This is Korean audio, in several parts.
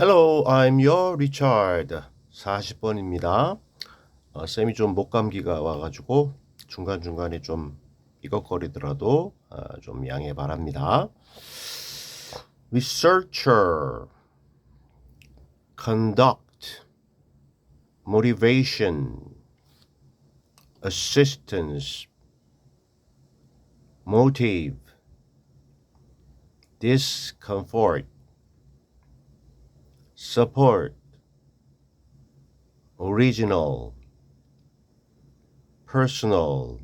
Hello, I'm your Richard. 40번입니다. 쌤이 좀 목감기가 와가지고 중간중간에 좀 이걱거리더라도 좀 양해 바랍니다. Researcher, conduct, motivation, assistance, motive, discomfort, support, original, personal,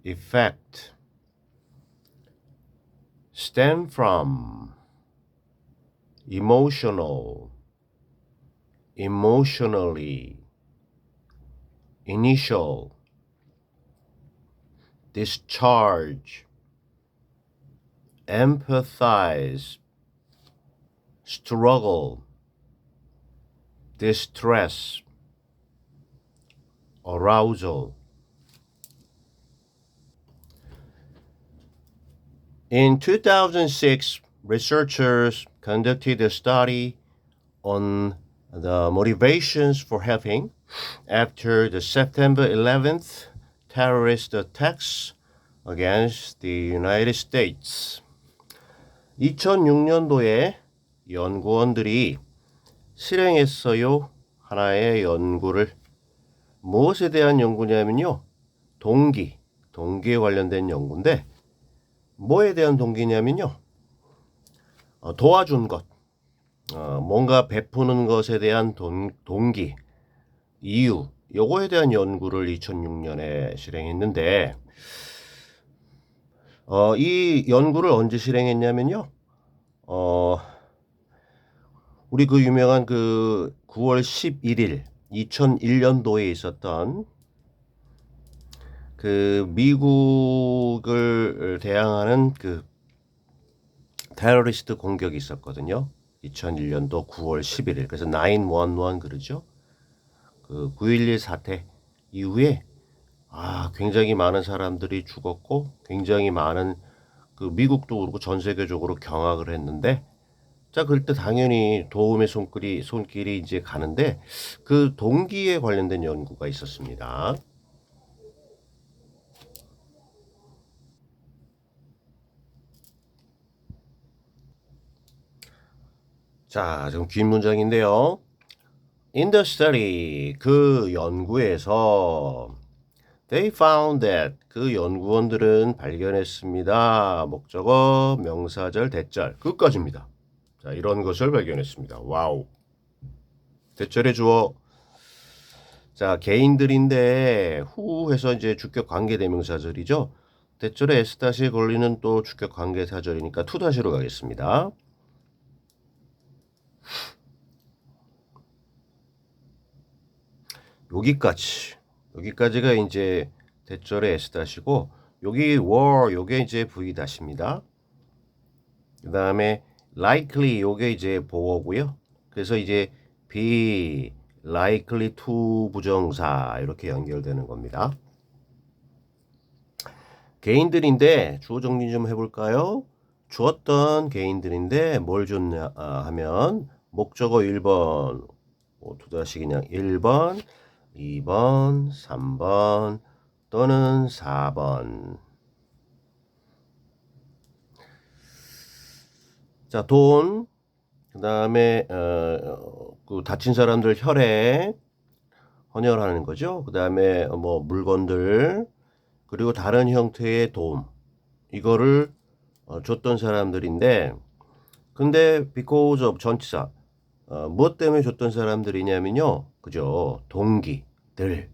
effect, stem from, emotional, emotionally, initial, discharge, empathize, struggle, distress, arousal. In 2006, researchers conducted a study on the motivations for helping after the September 11th terrorist attacks against the United States. 2006년도에 연구원들이 실행했어요. 하나의 연구를. 무엇에 대한 연구냐면요. 동기에 관련된 연구인데 뭐에 대한 동기냐면요. 도와준 것, 뭔가 베푸는 것에 대한 동기, 이유, 요거에 대한 연구를 2006년에 실행했는데 이 연구를 언제 실행했냐면요. 우리 그 유명한 그 9월 11일 2001년도에 있었던 그 미국을 대항하는 그 테러리스트 공격이 있었거든요. 2001년도 9월 11일. 그래서 911 그러죠. 그 9.11 사태 이후에 굉장히 많은 사람들이 죽었고 굉장히 많은 그 미국도 그렇고 전 세계적으로 경악을 했는데 자, 그럴 때 당연히 도움의 손길이 이제 가는데 그 동기에 관련된 연구가 있었습니다. 자, 지금 긴 문장인데요. In the study, 그 연구에서 they found that 그 연구원들은 발견했습니다. 목적어, 명사절, 대절, 끝까지입니다. 자, 이런 것을 발견했습니다. 와우. 대절의 주어. 자, 개인들인데 후 해서 이제 주격 관계 대명사절이죠. 대절에 s-에 걸리는 또 주격 관계 사절이니까 to-로 가겠습니다. 여기까지가 이제 대절의 s-고 여기 were 요게 이제 v-입니다. 그 다음에 likely 요게 이제 보어고요. 그래서 이제 be likely to 부정사 이렇게 연결되는 겁니다. 개인들인데 주어 정리 좀 해볼까요? 주었던 개인들인데 뭘 줬냐 하면 목적어 1번 또다시 그냥 1번 2번 3번 또는 4번. 자, 돈, 그 다음에 그 다친 사람들 혈액 헌혈하는 거죠. 그 다음에 뭐 물건들 그리고 다른 형태의 도움 이거를 줬던 사람들인데 근데 because of 전치사 무엇 때문에 줬던 사람들이냐면요. 그죠? 동기들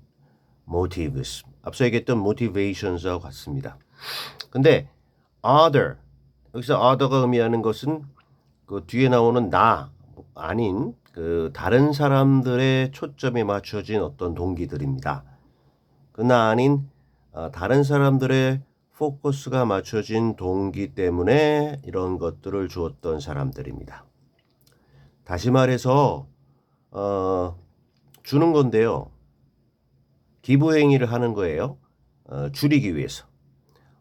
motives 앞서 얘기했던 motivations하고 같습니다. 근데 other 여기서 other가 의미하는 것은 그 뒤에 나오는 나 아닌 그 다른 사람들의 초점이 맞춰진 어떤 동기들입니다. 그 나 아닌 다른 사람들의 포커스가 맞춰진 동기 때문에 이런 것들을 주었던 사람들입니다. 다시 말해서 주는 건데요. 기부 행위를 하는 거예요. 줄이기 위해서.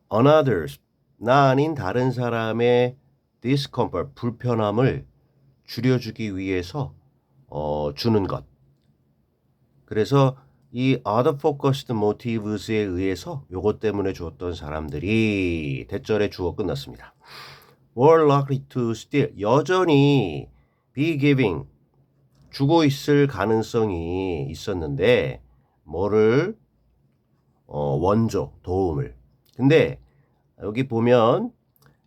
Another's 나 아닌 다른 사람의 discomfort 불편함을 줄여주기 위해서 주는 것. 그래서 이 other focused motives에 의해서 요것 때문에 주었던 사람들이 대절의 주어 끝났습니다. were likely to still 여전히 be giving 주고 있을 가능성이 있었는데 뭐를 원조 도움을. 근데 여기 보면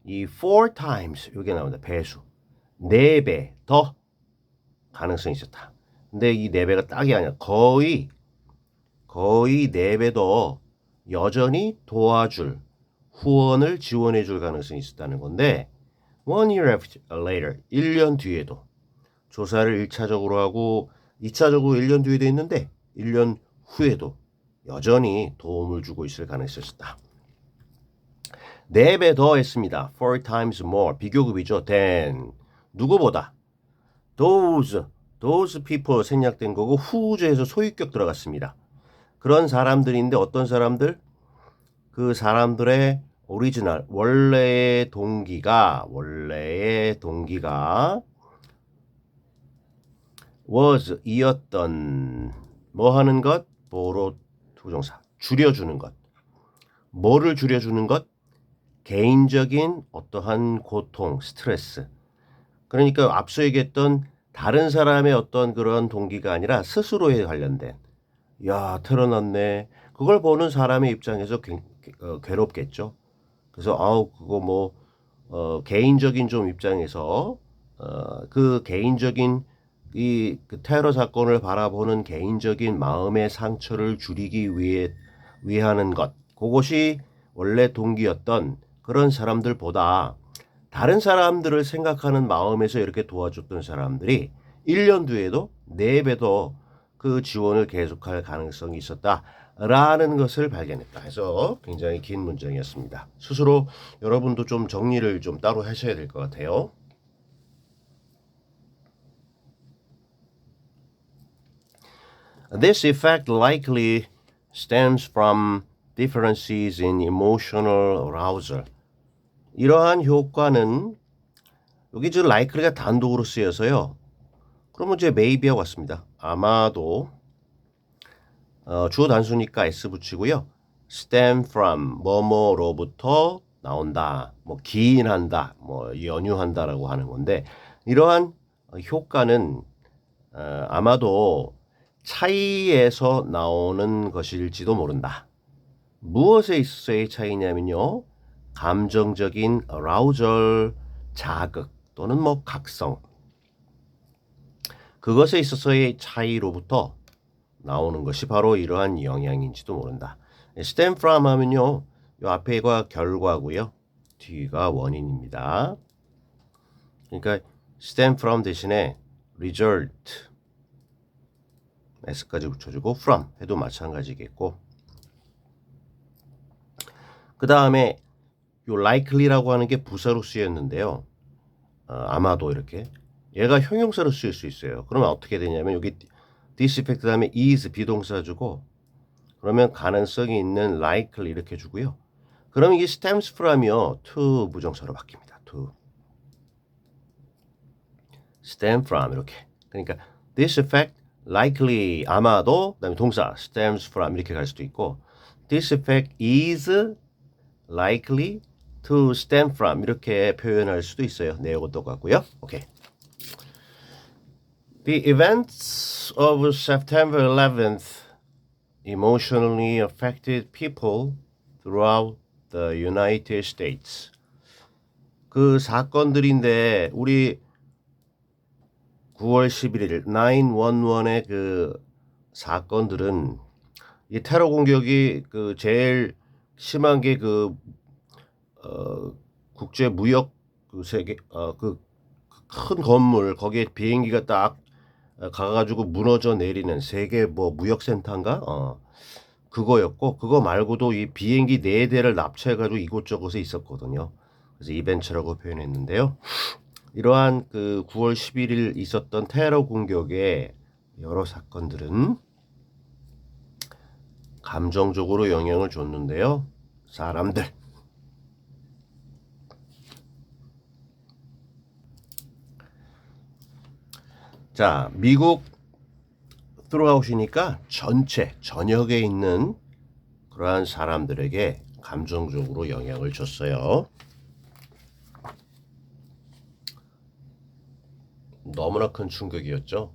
이 four times 여기 나옵니다. 배수 4배 더 가능성이 있었다. 근데 이 4배가 딱이 아니라 거의 4배 더 여전히 도와줄 후원을 지원해 줄 가능성이 있었다는 건데 one year later 1년 뒤에도 조사를 1차적으로 하고 2차적으로 1년 뒤에도 있는데 1년 후에도 여전히 도움을 주고 있을 가능성이 있었다. 4배 더 했습니다. 4 times more 비교급이죠. than 누구보다 those people 생략된 거고 whose에서 소유격 들어갔습니다. 그런 사람들인데 어떤 사람들? 그 사람들의 오리지널 원래의 동기가 was 이었던 뭐 하는 것? borrow 부정사 줄여주는 것. 뭐를 줄여주는 것? 개인적인 어떠한 고통, 스트레스. 그러니까 앞서 얘기했던 다른 사람의 어떤 그런 동기가 아니라 스스로에 관련된 야 태어났네. 그걸 보는 사람의 입장에서 괴롭겠죠. 그래서 그거 뭐 개인적인 좀 입장에서 그 개인적인 그 테러 사건을 바라보는 개인적인 마음의 상처를 줄이기 위하는 것. 그것이 원래 동기였던 그런 사람들보다 다른 사람들을 생각하는 마음에서 이렇게 도와줬던 사람들이 1년 뒤에도 4배 더 그 지원을 계속할 가능성이 있었다라는 것을 발견했다. 해서 굉장히 긴 문장이었습니다. 스스로 여러분도 좀 정리를 좀 따로 하셔야 될 것 같아요. This effect likely stems from differences in emotional arousal. 이러한 효과는 여기 저 likely가 단독으로 쓰여서요. 그러면 이제 maybe하고 같습니다. 아마도 주어 단수니까 s 붙이고요. stem from 뭐뭐로부터 나온다. 뭐 기인한다. 뭐 연유한다라고 하는 건데 이러한 효과는 아마도 차이에서 나오는 것일지도 모른다. 무엇에 있어서의 차이냐면요. 감정적인 arousal 자극 또는 뭐 각성 그것에 있어서의 차이로부터 나오는 것이 바로 이러한 영향인지도 모른다. stem from 하면요. 요 앞에가 결과고요. 뒤가 원인입니다. 그러니까 stem from 대신에 result s까지 붙여주고 from 해도 마찬가지겠고 그 다음에 요 likely라고 하는 게 부사로 쓰였는데요. 아마도 이렇게 얘가 형용사로 쓰일 수 있어요. 그러면 어떻게 되냐면 여기 this effect 다음에 is 비동사 주고 그러면 가능성이 있는 likely 이렇게 주고요. 그럼 이게 stems from이요. to 부정사로 바뀝니다. to stem from 이렇게. 그러니까 this effect likely 아마도 그다음에 동사 stems from 이렇게 갈 수도 있고 this effect is likely to stem from 이렇게 표현할 수도 있어요. 내용은 똑같고요. 오케이. The events of September 11th emotionally affected people throughout the United States. 그 사건들인데 우리 9월 11일 911의 그 사건들은 이 테러 공격이 그 제일 심한 게 그 국제 무역 그 세계 그 큰 건물 거기에 비행기가 딱 가가지고 무너져 내리는 세계 뭐 무역센터인가 그거였고 그거 말고도 이 비행기 4대를 납치해가지고 이곳저곳에 있었거든요. 그래서 이벤트라고 표현했는데요. 이러한 그 9월 11일 있었던 테러 공격의 여러 사건들은 감정적으로 영향을 줬는데요. 사람들 자, 미국 throughout이니까 전체, 전역에 있는 그러한 사람들에게 감정적으로 영향을 줬어요. 너무나 큰 충격이었죠.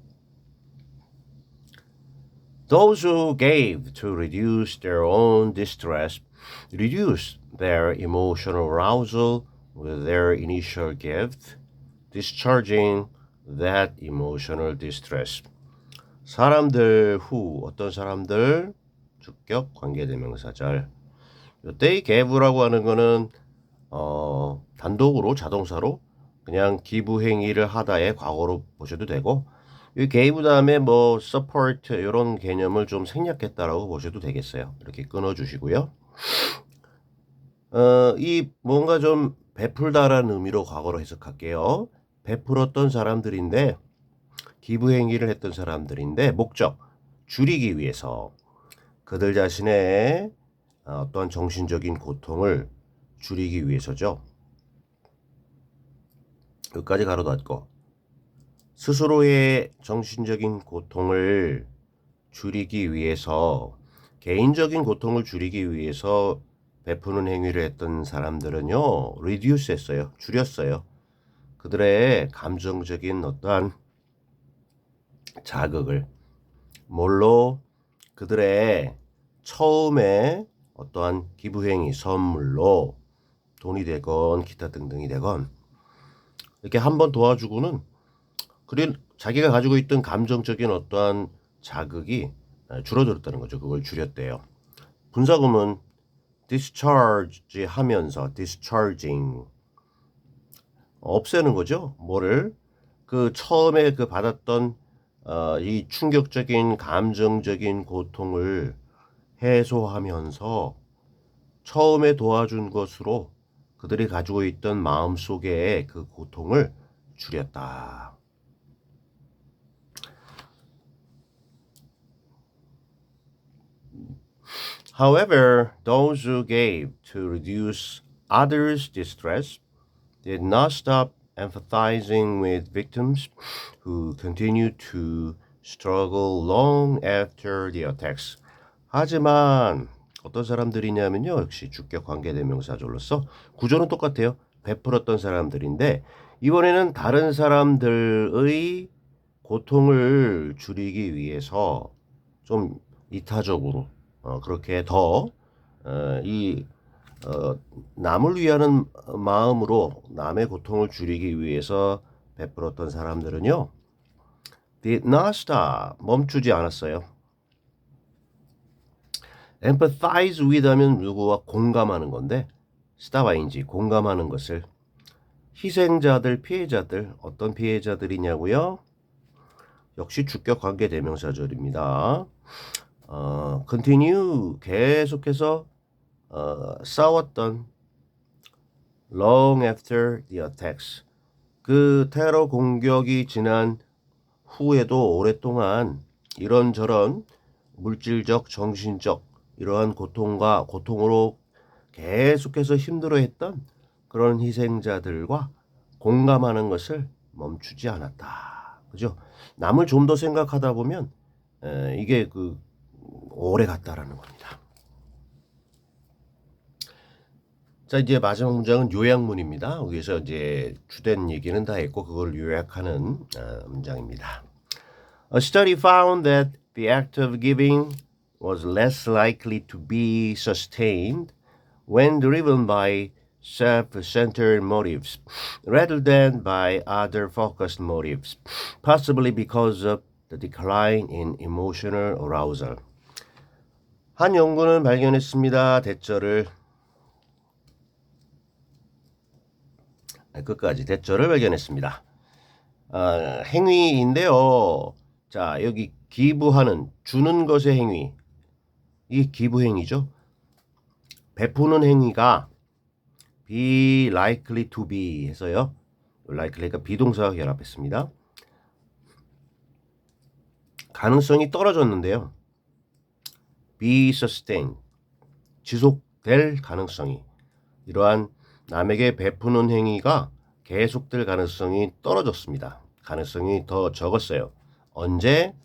Those who gave to reduce their own distress reduced their emotional arousal with their initial gift, discharging that emotional distress. 사람들 후 어떤 사람들 주격 관계대명사절. 이때 이 gave라고 하는 거는 단독으로 자동사로 그냥 기부 행위를 하다의 과거로 보셔도 되고 이 gave 다음에 뭐 support 이런 개념을 좀 생략했다라고 보셔도 되겠어요. 이렇게 끊어 주시고요. 이 뭔가 좀 베풀다라는 의미로 과거로 해석할게요. 베풀었던 사람들인데 기부 행위를 했던 사람들인데 목적 줄이기 위해서 그들 자신의 어떤 정신적인 고통을 줄이기 위해서죠. 여기까지 가로 닫고 스스로의 정신적인 고통을 줄이기 위해서 개인적인 고통을 줄이기 위해서 베푸는 행위를 했던 사람들은요. reduce 했어요. 줄였어요. 그들의 감정적인 어떠한 자극을 뭘로 그들의 처음에 어떠한 기부행위 선물로 돈이 되건 기타 등등이 되건 이렇게 한번 도와주고는 그린 자기가 가지고 있던 감정적인 어떠한 자극이 줄어들었다는 거죠. 그걸 줄였대요. 분사구문 discharge 하면서 discharging 없애는 거죠. 뭐를 그 처음에 그 받았던 이 충격적인 감정적인 고통을 해소하면서 처음에 도와준 것으로 그들이 가지고 있던 마음속의 그 고통을 줄였다. However, those who gave to reduce others' distress did not stop empathizing with victims who continued to struggle long after the attacks. 하지만 어떤 사람들이냐면요. 역시 주격 관계대명사절로서 구조는 똑같아요. 베풀었던 사람들인데 이번에는 다른 사람들의 고통을 줄이기 위해서 좀 이타적으로 그렇게 더 남을 위하는 마음으로 남의 고통을 줄이기 위해서 베풀었던 사람들은요. did not stop 멈추지 않았어요. empathize with 하면 누구와 공감하는 건데 stop ing 공감하는 것을 희생자들 피해자들 어떤 피해자들이냐고요? 역시 주격 관계 대명사절입니다. continue 계속해서 싸웠던 long after the attacks 그 테러 공격이 지난 후에도 오랫동안 이런저런 물질적 정신적 이러한 고통으로 계속해서 힘들어했던 그런 희생자들과 공감하는 것을 멈추지 않았다. 그죠? 남을 좀 더 생각하다 보면 이게 그 오래 갔다라는 겁니다. 자, 이제 마지막 문장은 요약문입니다. 여기서 이제 주된 얘기는 다 했고 그걸 요약하는 문장입니다. A study found that the act of giving was less likely to be sustained when driven by self-centered motives rather than by other-focused motives, possibly because of the decline in emotional arousal. 한 연구는 발견했습니다. 대절을 끝까지 대절을 발견했습니다. 행위인데요. 자, 여기 기부하는 주는 것의 행위. 이게 기부 행위죠. 베푸는 행위가 be likely to be 해서요. likely가 비동사와 결합했습니다. 가능성이 떨어졌는데요. be sustained 지속될 가능성이 이러한 남에게 베푸는 행위가 계속될 가능성이 떨어졌습니다. 가능성이 더 적었어요. 언제?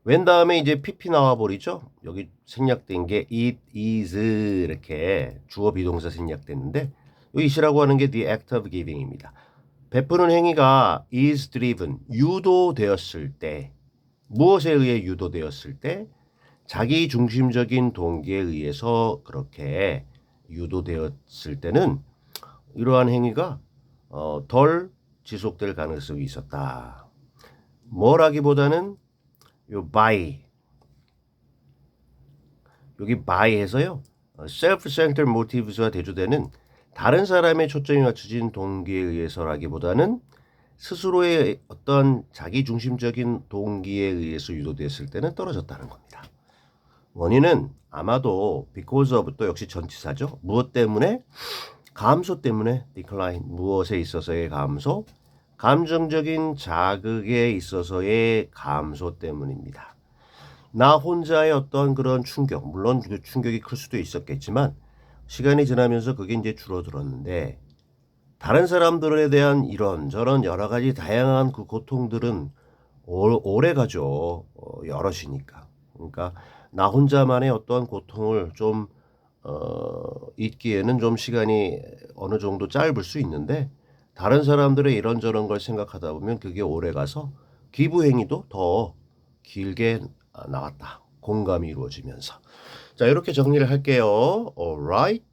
when 다음에 이제 pp 나와버리죠. 여기 생략된 게 it is 이렇게 주어 비동사 생략됐는데 여기 is라고 하는 게 the act of giving입니다. 베푸는 행위가 is driven, 유도되었을 때 무엇에 의해 유도되었을 때 자기 중심적인 동기에 의해서 그렇게 유도되었을 때는 이러한 행위가 덜 지속될 가능성이 있었다. 뭐라기보다는 요 by 여기 by에서요 self-centered motives와 대조되는 다른 사람의 초점이 맞춰진 동기에 의해서라기보다는 스스로의 어떤 자기중심적인 동기에 의해서 유도됐을 때는 떨어졌다는 겁니다. 원인은 아마도 because of 또 역시 전치사죠. 무엇 때문에? 감소 때문에 decline, 무엇에 있어서의 감소, 감정적인 자극에 있어서의 감소 때문입니다. 나 혼자의 어떤 그런 충격, 물론 그 충격이 클 수도 있었겠지만 시간이 지나면서 그게 이제 줄어들었는데 다른 사람들에 대한 이런저런 여러 가지 다양한 그 고통들은 오래 가죠. 여럿이니까. 그러니까 나 혼자만의 어떠한 고통을 좀 잊기에는 좀 시간이 어느 정도 짧을 수 있는데 다른 사람들의 이런저런 걸 생각하다 보면 그게 오래 가서 기부 행위도 더 길게 나왔다. 공감이 이루어지면서. 자, 이렇게 정리를 할게요. Alright.